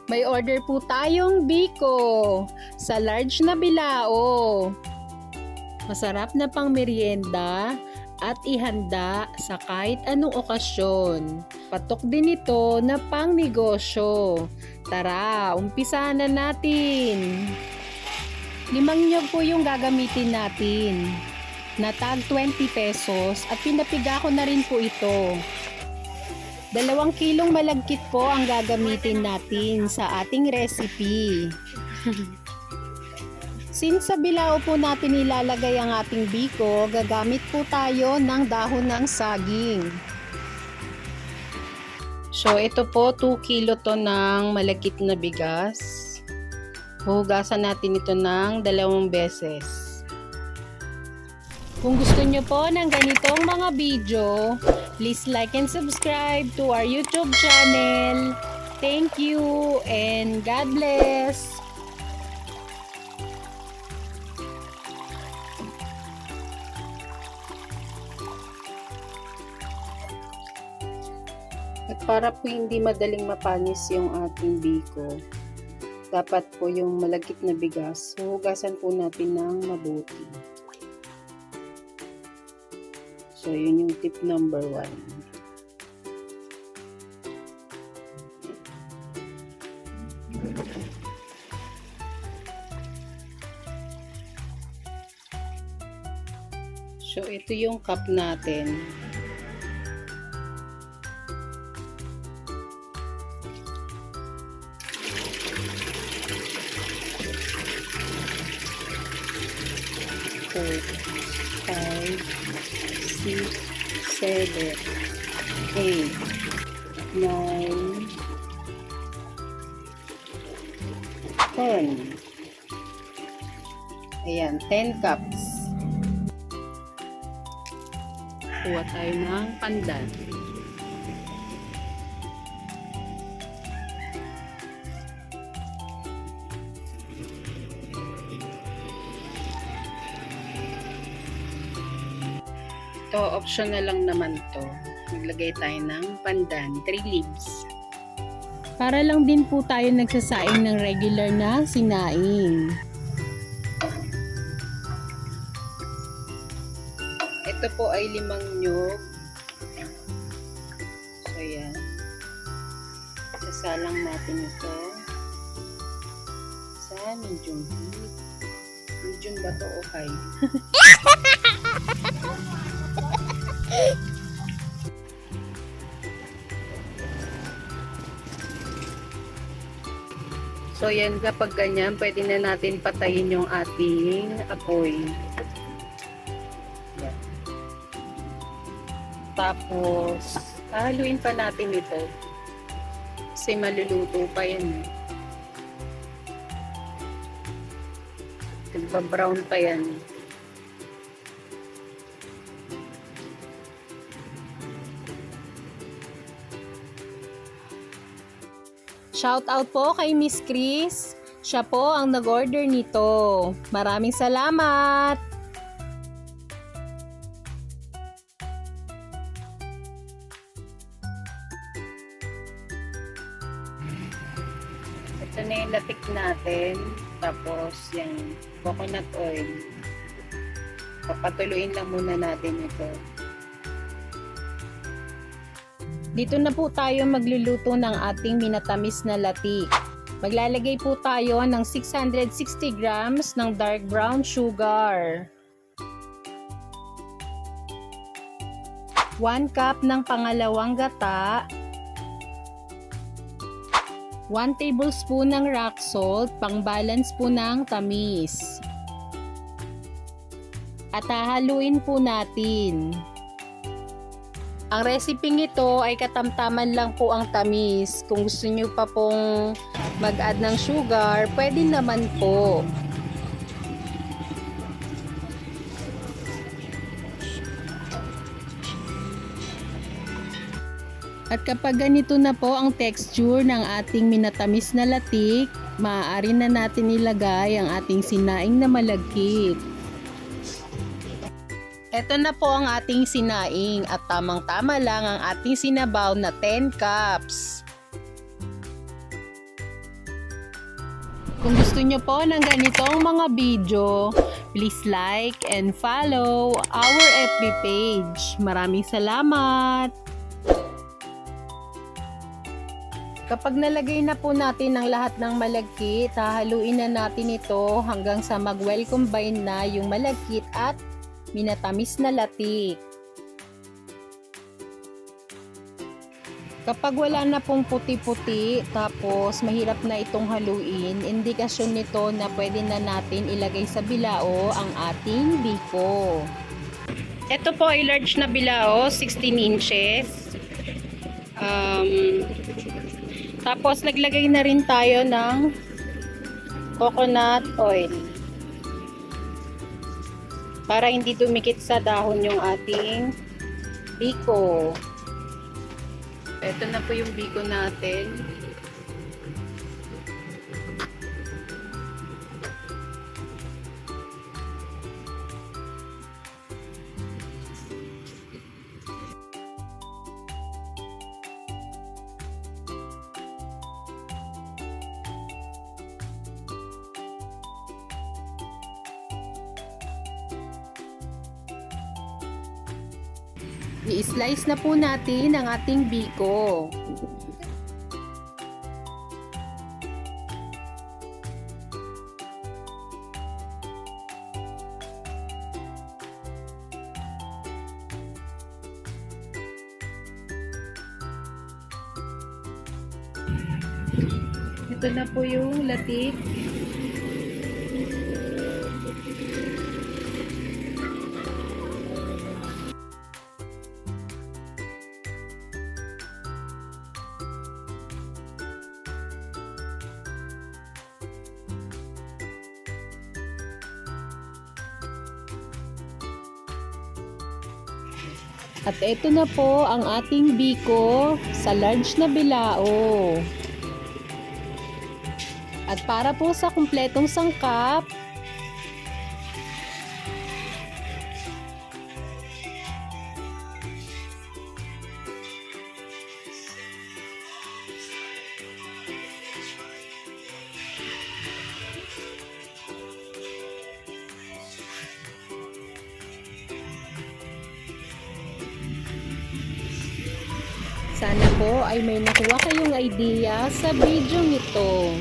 May order po tayong biko sa large na bilao. Masarap na pang merienda at ihanda sa kahit anong okasyon. Patok din ito na pang negosyo. Tara, umpisahan na natin. 5 nyog po yung gagamitin natin. Na tag 20 pesos at pinapiga ko na rin po ito. 2 kilong malagkit po ang gagamitin natin sa ating recipe. Since sa bilao po natin ilalagay ang ating biko, gagamit po tayo ng dahon ng saging. So ito po 2 kilo to ng malagkit na bigas. Huhugasan natin ito ng 2 beses. Kung gusto nyo po ng ganitong mga video, please like and subscribe to our YouTube channel. Thank you and God bless! At para po hindi madaling mapanis yung ating biko, dapat po yung malagkit na bigas, huhugasan po natin ng mabuti. So, yun yung tip number 1. So, ito yung cup natin. So, 5, 6, 7, 8, 9, 10. Ayan, 10 cups. Kuha tayo ng pandan. Ito, optional lang naman to. Maglagay tayo ng pandan, 3 leaves. Para lang din po tayo nagsasaing ng regular na sinaing. Ito po ay 5 nyog. So, yan. Sasalang natin ito sa medium heat. Medium ba to o high? So yan, kapag ganyan, pwede na natin patayin yung ating apoy. Yan. Tapos, haluin pa natin ito. Kasi maluluto pa yan. Nagpa-brown pa yan. Shout out po kay Miss Chris. Siya po ang nag-order nito. Maraming salamat! Ito na yung latik natin. Tapos yung coconut oil. Papatuloyin lang muna natin ito. Dito na po tayo magluluto ng ating minatamis na latik. Maglalagay po tayo ng 660 grams ng dark brown sugar. 1 cup ng pangalawang gata. 1 tablespoon ng rock salt, pang-balance po ng tamis. At hahaluin po natin. Ang recipe ito ay katamtaman lang po ang tamis. Kung gusto nyo pa pong mag-add ng sugar, pwede naman po. At kapag ganito na po ang texture ng ating minatamis na latik, maaari na natin ilagay ang ating sinaing na malagkit. Ito na po ang ating sinaing at tamang-tama lang ang ating sinabaw na 10 cups. Kung gusto nyo po ng ganitong mga video, please like and follow our FB page. Maraming salamat! Kapag nalagay na po natin ang lahat ng malagkit, hahaluin na natin ito hanggang sa mag-well combine na yung malagkit at minatamis na latik. Kapag wala na pong puti-puti, tapos mahirap na itong haluin, indikasyon nito na pwede na natin ilagay sa bilao ang ating biko. Ito po ay large na bilao, 16 inches. Tapos naglagay na rin tayo ng coconut oil para hindi dumikit sa dahon yung ating biko. Ito na po yung biko natin. I-slice na po natin ang ating biko. Ito na po yung latik. At ito na po ang ating biko sa large na bilao. At para po sa kumpletong sangkap, sana po ay may nakuha kayong idea sa video nito.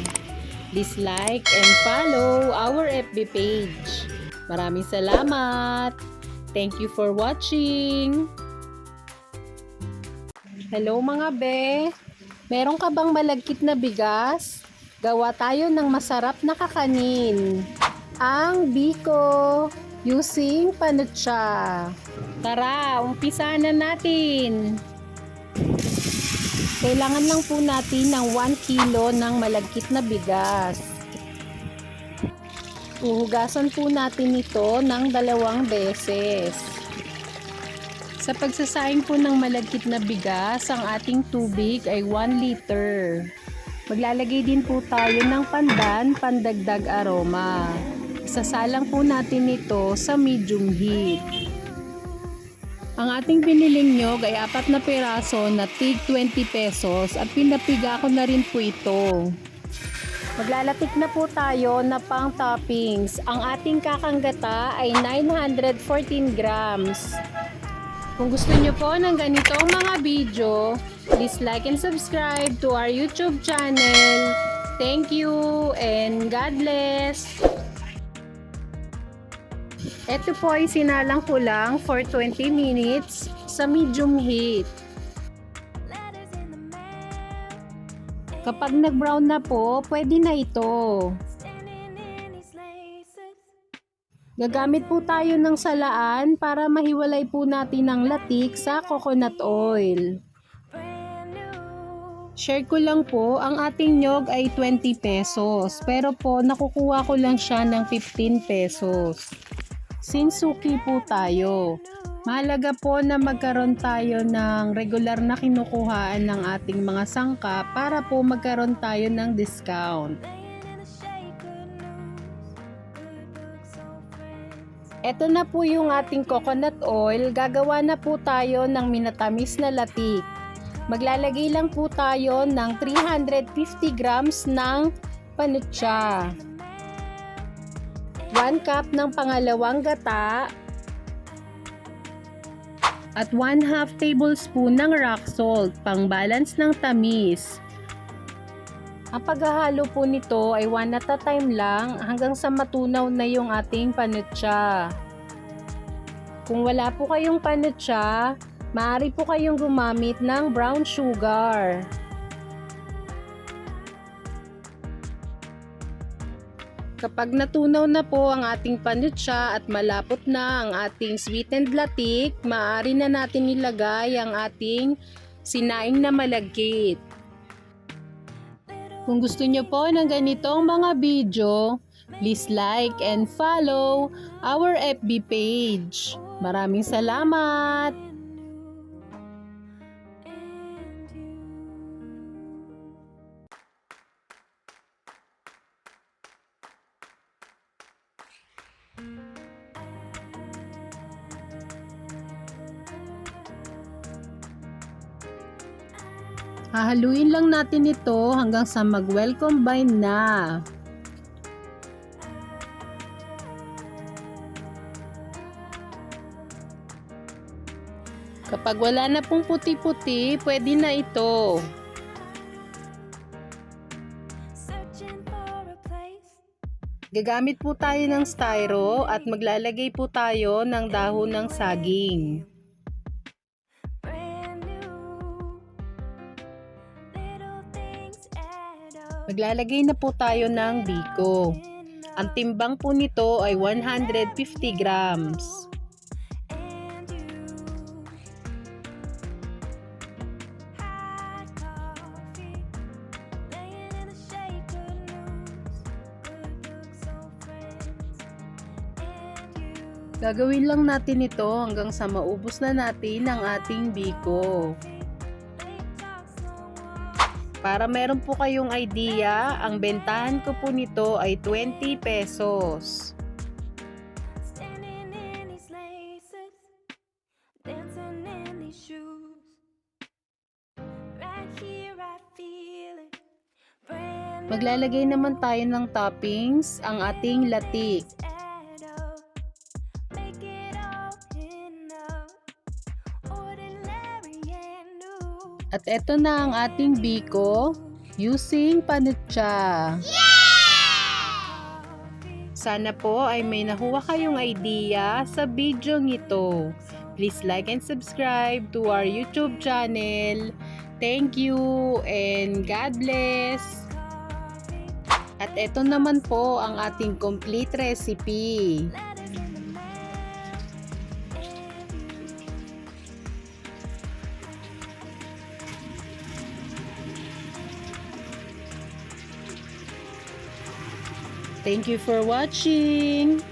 Please like and follow our FB page. Maraming salamat! Thank you for watching! Hello mga be! Meron ka bang malagkit na bigas? Gawa tayo ng masarap na kakanin. Ang biko using panutsa. Tara, umpisa na natin! Kailangan lang po natin ng 1 kilo ng malagkit na bigas. Uhugasan po natin ito ng 2 beses. Sa pagsasaing po ng malagkit na bigas, ang ating tubig ay 1 liter. Maglalagay din po tayo ng pandan, pandagdag aroma. Isasalang po natin ito sa medium heat. Ang ating biniling nyog ay 4 na piraso na tig 20 pesos at pinapiga ko na rin po ito. Maglalatik na po tayo na pang toppings. Ang ating kakanggata ay 914 grams. Kung gusto nyo po ng ganitong mga video, please like and subscribe to our YouTube channel. Thank you and God bless! Ito po ay sinalang ko lang for 20 minutes sa medium heat. Kapag nag-brown na po, pwede na ito. Gagamit po tayo ng salaan para mahiwalay po natin ang latik sa coconut oil. Share ko lang po, ang ating nyog ay 20 pesos. Pero po, nakukuha ko lang siya ng 15 pesos. Sinsuki po tayo. Mahalaga po na magkaroon tayo ng regular na kinukuhaan ng ating mga sangkap para po magkaroon tayo ng discount. Ito na po yung ating coconut oil. Gagawa na po tayo ng minatamis na latik. Maglalagay lang po tayo ng 350 grams ng panutsa. 1 cup ng pangalawang gata. At 1/2 tablespoon ng rock salt, pang balance ng tamis. Ang paghahalo po nito ay 1 at a time lang hanggang sa matunaw na yung ating panutsa. Kung wala po kayong panutsa, maaari po kayong gumamit ng brown sugar. Kapag natunaw na po ang ating panutsa at malapot na ang ating sweetened latik, maaari na natin ilagay ang ating sinaing na malagkit. Kung gusto niyo po ng ganitong mga video, please like and follow our FB page. Maraming salamat! Hahaluin lang natin ito hanggang sa mag-well combine na. Kapag wala na pong puti-puti, pwede na ito. Gagamit po tayo ng styro at maglalagay po tayo ng dahon ng saging. Maglalagay na po tayo ng biko. Ang timbang po nito ay 150 grams. Gagawin lang natin ito hanggang sa maubos na natin ang ating biko. Para meron po kayong idea, ang bentahan ko po nito ay 20 pesos. Maglalagay naman tayo ng toppings, ang ating latik. At eto na ang ating biko using panutsa. Sana po ay may nakuha kayong idea sa video ito. Please like and subscribe to our YouTube channel. Thank you and God bless. At eto naman po ang ating complete recipe. Thank you for watching.